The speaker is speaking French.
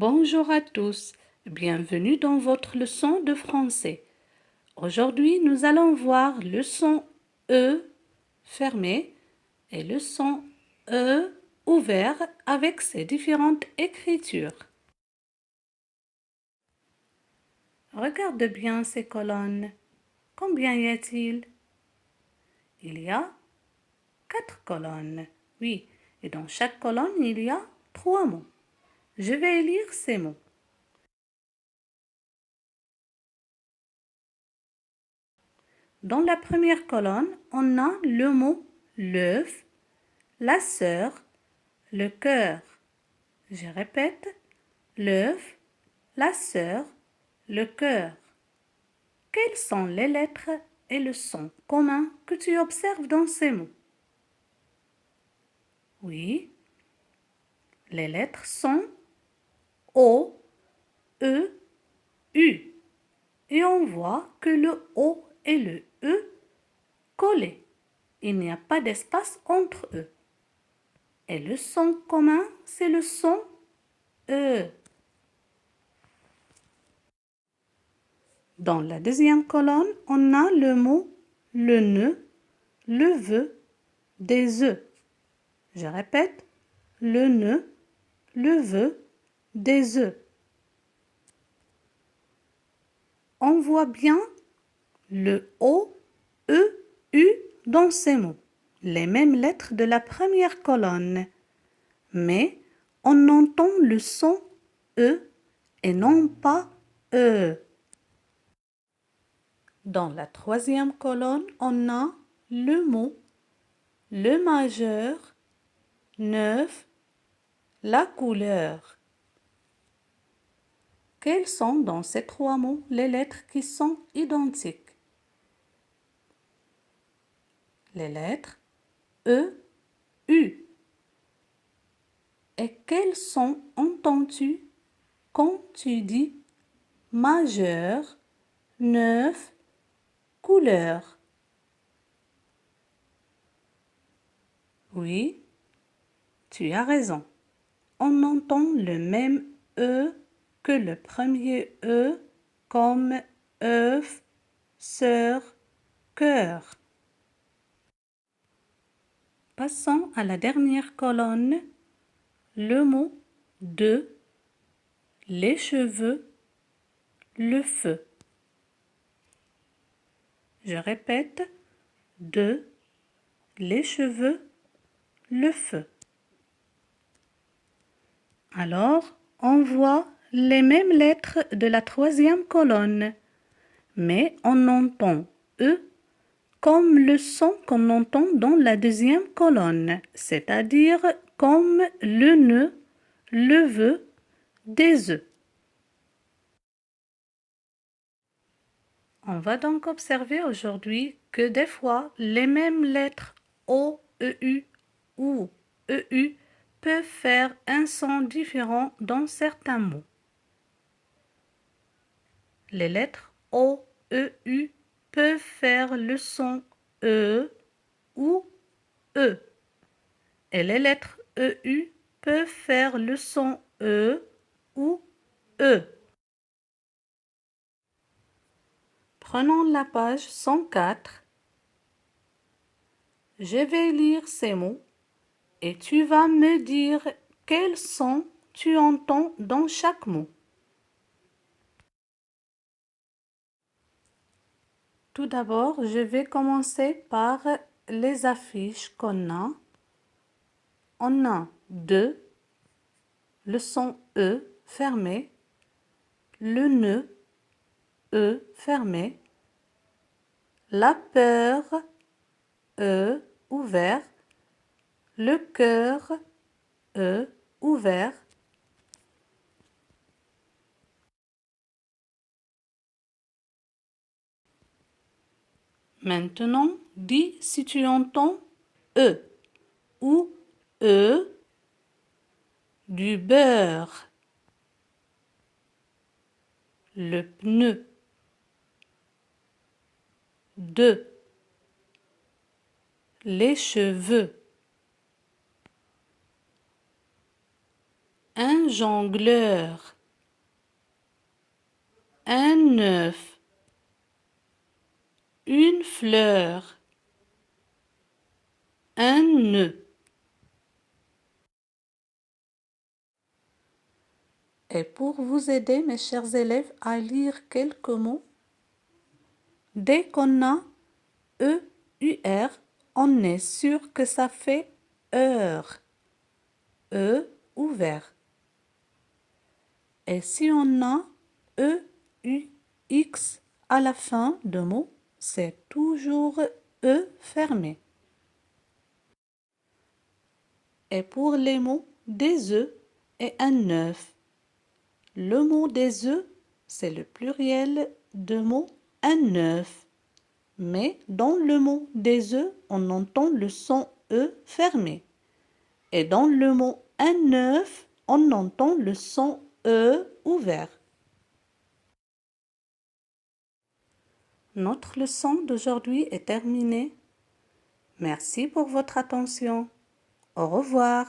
Bonjour à tous, bienvenue dans votre leçon de français. Aujourd'hui, nous allons voir le son E fermé et le son E ouvert avec ses différentes écritures. Regarde bien ces colonnes. Combien y a-t-il? Il y a 4 colonnes, oui, et dans chaque colonne, il y a 3 mots. Je vais lire ces mots. Dans la première colonne, on a le mot l'œuf, la sœur, le cœur. Je répète, l'œuf, la sœur, le cœur. Quelles sont les lettres et le son commun que tu observes dans ces mots? Oui, les lettres sont O, E, U. Et on voit que le O et le E collés. Il n'y a pas d'espace entre eux. Et le son commun, c'est le son E. Dans la deuxième colonne, on a le mot le nœud, le vœu, des œufs. Je répète, le nœud, le vœu, des œufs. On voit bien le O, E, U dans ces mots, les mêmes lettres de la première colonne, mais on entend le son E et non pas E. Dans la troisième colonne, on a le mot le majeur, 9, la couleur. Quelles sont dans ces 3 mots les lettres qui sont identiques? Les lettres E, U. Et quels sons entends-tu quand tu dis majeur, 9, couleur? Oui, tu as raison. On entend le même E que le premier E comme œuf, sœur, cœur. Passons à la dernière colonne, le mot de, les cheveux, le feu. Je répète, de, les cheveux, le feu. Alors, on voit les mêmes lettres de la troisième colonne, mais on entend E comme le son qu'on entend dans la deuxième colonne, c'est-à-dire comme le nœud, le vœu, des œufs. On va donc observer aujourd'hui que des fois, les mêmes lettres O, EU ou EU peuvent faire un son différent dans certains mots. Les lettres O, EU peuvent faire le son E ou E. Et les lettres EU peuvent faire le son E ou E. Prenons la page 104. Je vais lire ces mots et tu vas me dire quels sons tu entends dans chaque mot. Tout d'abord, je vais commencer par les affiches qu'on a. On a de, le son E fermé, le nœud E fermé, la peur E ouvert, le cœur E ouvert. Maintenant, dis si tu entends E ou E, du beurre, le pneu, de, les cheveux, un jongleur, un œuf, une fleur, un nœud. Et pour vous aider, mes chers élèves, à lire quelques mots, dès qu'on a E-U-R, on est sûr que ça fait heure, E ouvert. Et si on a E-U-X à la fin de mot, c'est toujours E fermé. Et pour les mots des œufs et un œuf, le mot des œufs, c'est le pluriel de mot un œuf. Mais dans le mot des œufs, on entend le son E fermé. Et dans le mot un œuf, on entend le son E ouvert. Notre leçon d'aujourd'hui est terminée. Merci pour votre attention. Au revoir.